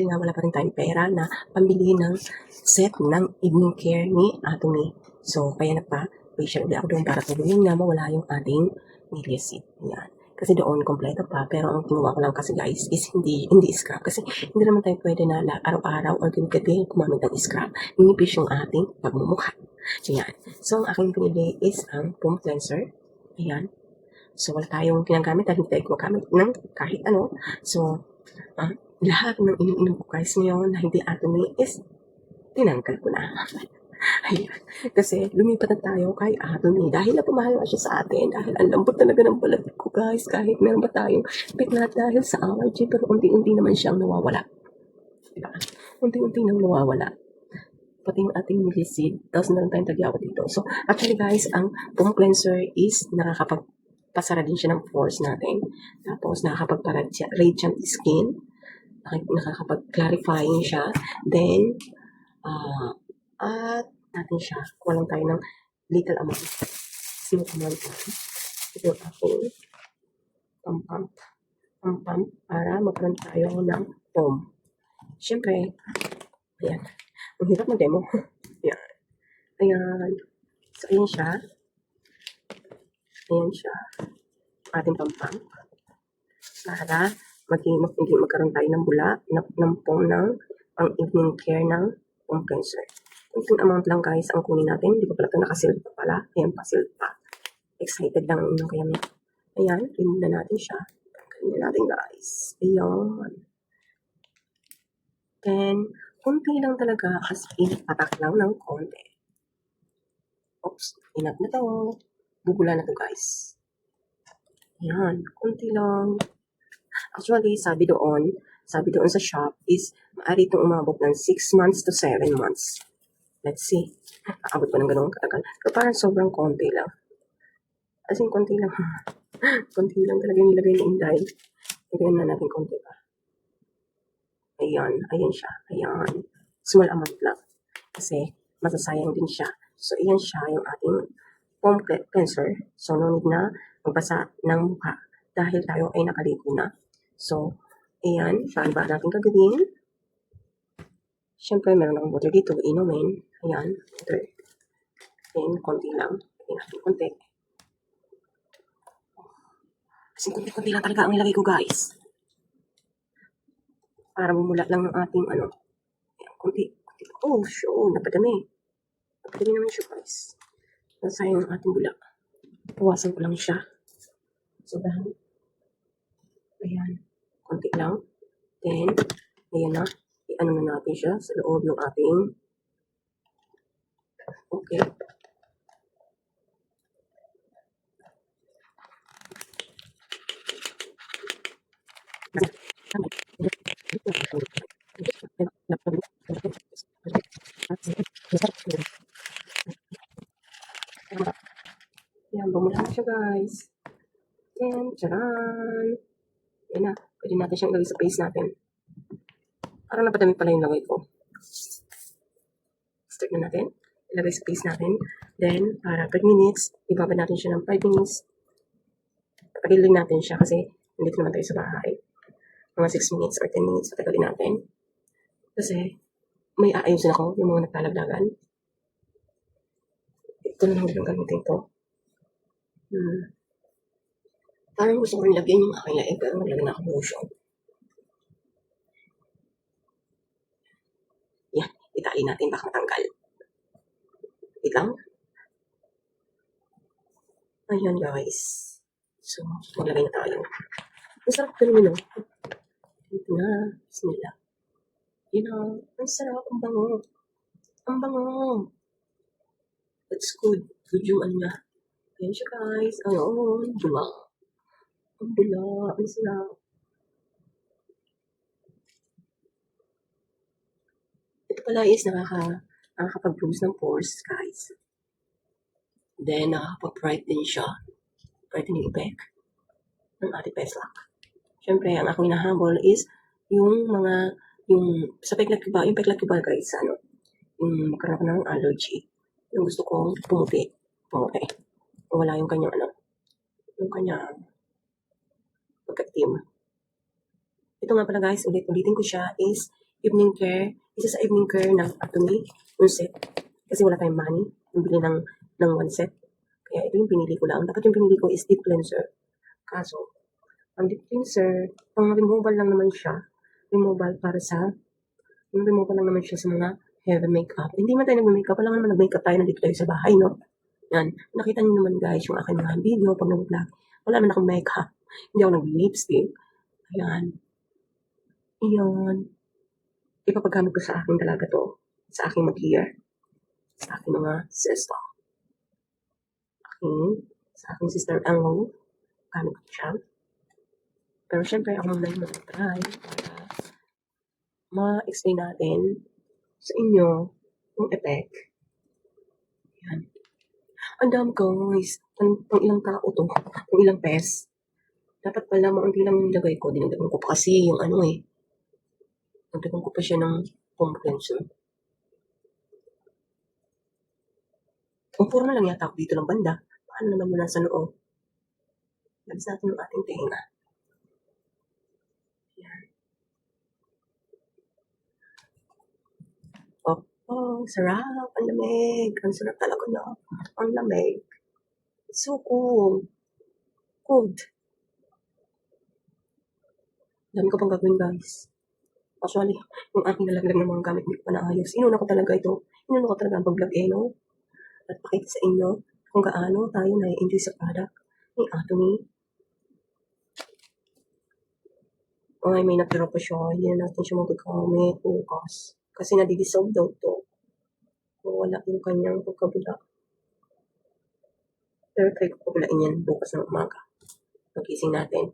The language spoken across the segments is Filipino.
nga wala pa rin tayong pera na pambili ng set ng evening care ni Atomy. So, kaya nagpa-facial ulit ako doon para tuloyin na mawala yung ating niliasid. Yan. Kasi doon, kompleto pa. Pero ang kinuha ko lang kasi guys is hindi scrub. Kasi hindi naman tayo pwede na araw-araw or gabi gumamit ng scrub. Ninipis yung ating pagmumukha. So, yan. So, ang aking pinili is ang foam cleanser. Ayan. So, wala tayong ginagamit dahil hindi tayo gumagamit ng kahit ano. So, lahat ng iniinom ko guys ngayon na hindi Atomy is tinanggal ko na. Ayan. Kasi lumipat na tayo kay Atomy dahil napamahal na siya sa atin. Dahil ang lambot talaga ng balat ko guys. Kahit meron ba tayong peklat dahil sa allergy. Pero unti-unti naman siyang nawawala. Diba? Unti-unti nang nawawala. Pati yung ating nilisid. Tapos meron tayong tagyawa dito. So actually guys, ang foam cleanser is nakakapagpasara din siya ng pores natin. Tapos nakakapag-radiant skin. Nakakapag-clarifying siya. Then, at natin siya. Kuha lang tayo ng little amount. Small amount lang. Ito yung aking pump para magkaroon tayo ng foam. Siyempre, ayan. Ang hirap mag-demo. Ayan. Ayan. So, ayan siya. Ayan siya. Ating pump. Para magkaroon tayo ng bula, ng foam ng ang evening care ng foam cleanser. Kunting amount lang guys ang kunin natin. Hindi ko pala ito nakasil pa pala. Ayan pa, seal pa. Excited lang ang inyong kaya niya. Ayan, remove na natin siya. Tanggalin na natin guys. Ayan. Then, kunti lang talaga as in patak lang ng konti. Oops, inat na to. Bubula na to guys. Ayan, kunti lang. Actually, sabi doon sa shop is maaari itong umabot ng 6 months to 7 months. Let's see. Aabot pa ng ganun katagal. Pero parang sobrang konti lang. As in, konti lang. Konti lang talaga yung nilagay ni Inday. Lagyan na natin konti pa. Ayan. Ayan siya. Ayan. Small amount lang. Kasi, masasayang din siya. So, ayan siya yung ating foam cleanser. So, no need na magbasa ng mukha. Dahil tayo ay nakaligo na. So, ayan. Saan ba natin gagawin? Siyempre, meron akong water dito. Inumin. Ayan. Water. Then, konti lang. Ayan natin konti. Kasi konti-konti lang talaga ang nilagay ko, guys. Para bumula lang ng ating, Ayan, konti. Oh, sure. Napadami. Napadami naman siya, guys. Nasayang ang ating bula. Puwasan ko lang siya. Sobrang. Ayan. Konti lang. Then, ayan na. I-ano na natin siya sa loob ng ating. Okay. Ayan, bumula na siya guys. Then, tcharan! Ayan na. Pwede natin siyang ilagay sa face natin. Parang napadami pala yung lagay ko. Start na natin. Ilagay sa face natin. Then, para 5 minutes, ibaba natin siya ng 5 minutes. Patagalin natin siya kasi hindi naman tayo sa bahay. Mga 6 minutes or 10 minutes patagalin natin. Kasi, may aayusin ako yung mga nagtalagdagan. Ito na lang yung gamitin ko. Parang gusto ko rin lagyan yung aking laing pero naglagyan na ako lotion. Yan, itali natin baka matanggal. Wait lang. Ayan guys. So, maglagay na tayo. Ang sarap ganun, no? Ito na. Bismillah. Yun na. Ang sarap. Ang bango. Ang bango. That's good. Good yung ano niya. Ayan siya guys. Ayun. Bula. Ang bula. Ang sarap. Ito pala is nakakapag-bruise ng pores guys. Then, nakakapag-bright din siya. Brightening effect ng ating Peslac. Siyempre, ang akong hinahabol is yung sa peklat ko ba, yung peklat ko ba guys, yung magkaroon ako ng allergy. Yung gusto kong pumuti. Wala yung kanyang yung kanyang pagka-team. Ito nga pala guys, ulitin ko siya is evening care. Isa sa evening care ng Atomy, yung set. Kasi wala tayong money. Bili ng one set. Kaya ito yung pinili ko lang. Dapat yung pinili ko is deep cleanser. Kaso, ang deep cleanser, ang removal lang naman siya. Removal lang naman siya sa mga heavy makeup. Hindi man tayo nag-makeup. Wala naman nag-makeup tayo. Nandito tayo sa bahay, no? Yan. Nakita niyo naman guys yung aking mga video pag nag-vlog. Wala naman akong makeup. Hindi ako nag-lipstick. Ayan. Iyon. Ipapagamit ko sa aking dalaga to. Sa aking mag-year. Sa aking mga sister. Sa aking sister Anglo. Gamit ko siya. Pero syempre, ako muna yung mag-try para ma-explain natin sa inyo yung effect. Yan. Ang dami guys. Pang ilang tao to. Pang ilang pes. Dapat pala ang lang nilagay ko. Dinagdagan ko pa kasi yung nagdagan ko pa siya ng comprehension. Ang puro na lang yata ako dito ng banda. Paano naman muna sa noo? Labis natin yung ating tenga. Yan. Oh, sarap. Ang lamig. Ang sarap talaga na. Ang lamig. So cool. Cold. Dami ko pang gagawin guys. Actually, yung aking nalaglag ng mga gamit, hindi ko pa naayos. Inuna ko talaga ito. Inuna ko talaga ang pag-vlog no? At pakita sa inyo kung gaano tayo na-enjoy sa product ni Atomy. Ay, may natira pa siya. Hindi na natin siya magagamit bukas. Kasi nadi-dissolve daw to. So, wala yung kanyang pagkabula. Pero try ko pabulain yan bukas ng umaga. Pag-gising natin,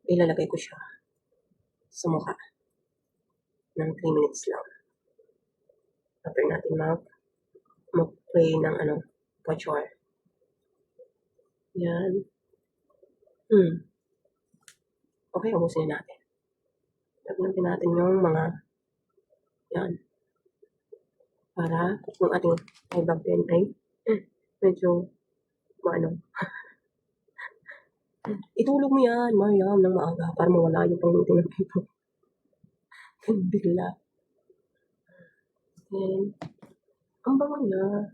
ilalagay ko siya sa mukha ng 3 minutes lang. After natin mag-play ng couture. Yan. Okay, ubusin na natin. Lagyan din natin yung mga yan. Para yung ating eye bag din ay medyo itulog mo yan, Mariam, ng maaga para mawala yung pangutin ng people. Bigla. And, ang bango niya.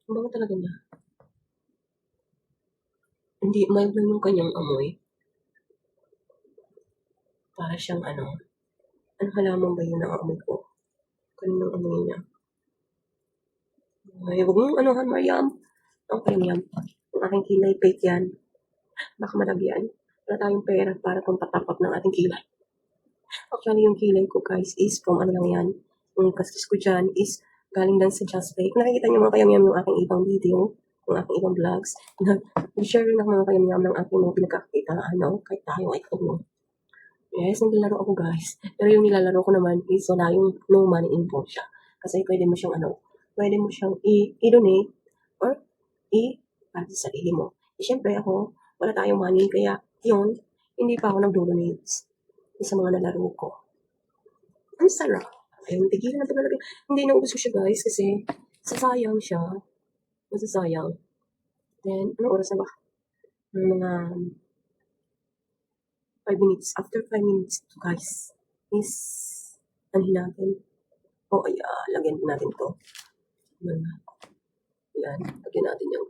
Ang bango talaga niya. Hindi, mild lang yung kanyang amoy. Para siyang ano halaman ba yun ang amoy ko? Kaninong amoy niya? Ay, huwag mong anuhan, Mariam. Okay, Mariam. Ang aking kilay, fake yan. Baka malagyan. Wala tayong pera para pampatapak ng ating kilay. Actually, yung kilay ko, guys, is from lang yan. Yung kastis ko dyan is galing lang sa Just Fake. Kung nakikita niyo mga kayamyam yung aking ibang video, yung aking ibang vlogs, nag-share rin ako mga kayamyam ng aking mga pinagkakakitaan, kahit tayo ay kauno. Yes, naglalaro ako guys. Pero yung nilalaro ko naman is wala yung no money involved siya. Kasi pwede mo siyang i-donate or para sa sarili mo. Siyempre ako, wala tayong money, kaya yun, hindi pa ako nag-donate sa mga nalaro ko. Ang sarap. Ayun, tigilan na talaga. Hindi naubos ko siya guys kasi sasayang siya. Masasayang. Then, anong oras na ba? Mga 5 minutes. After 5 minutes, guys, is natin. Lagyan natin to. Yan, lagyan natin yung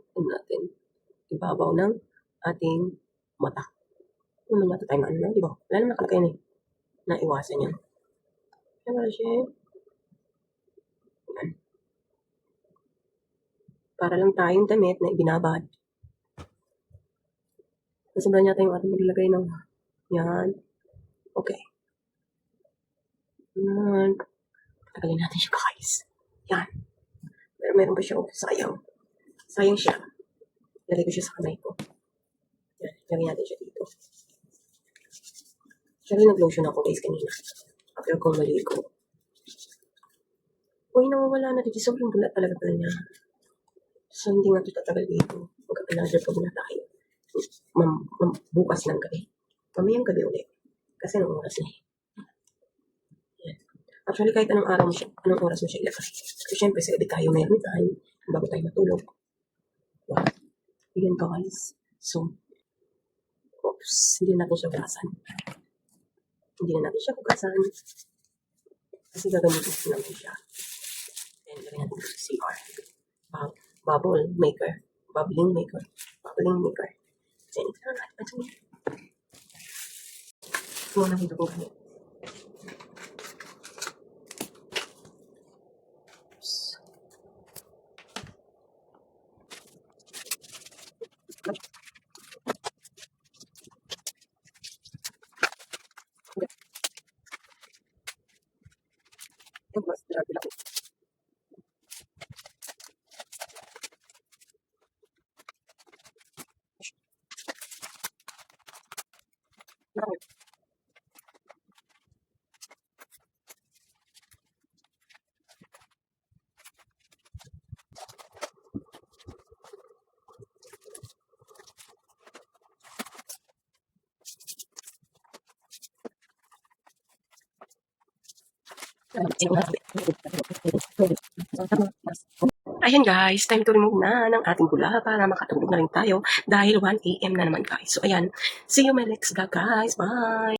ibabaw ng ating mata. Hindi naman yata tayo na, di ba? Wala naman nakalagay na naiwasan yan. Kaya wala siya. Yan. Para lang tayong damit na ibinabad. Nasobra niya yung ating maglagay ng yan. Okay. Yan. Tagalin natin siya guys. Yan. Pero meron pa siya. Sayang. Sayang siya. Lagay ko siya sa kamay ko. Yan. Lagay natin siya dito. Actually, nag-lotion ako guys kanina. After kong maligo. Nawawala na dito. Sobrang bulat talaga pala niya. So, hindi nga ito tatagal dito. Magka-another pa muna tayo. Bukas ng gabi. Mamayang gabi ulit. Kasi anong oras na Yan. Actually, kahit anong oras mo siya ilagay. Kasi syempre, sa gabi tayo meron time bago tayo matulog. Wow. Yan guys. So, hindi natin siya hugasan. Kasi gagamitin ko naman siya. Then, lagyan natin ito sa CR. Bubble maker. Bubbling maker. Bubbling maker. Then, ito na natin. Ito na. Ito na natin ito kung ganyan. Ayan guys, time to remove na ng ating bula para makatulog na rin tayo dahil 1 AM na naman guys. So ayan, see you my next vlog guys. Bye!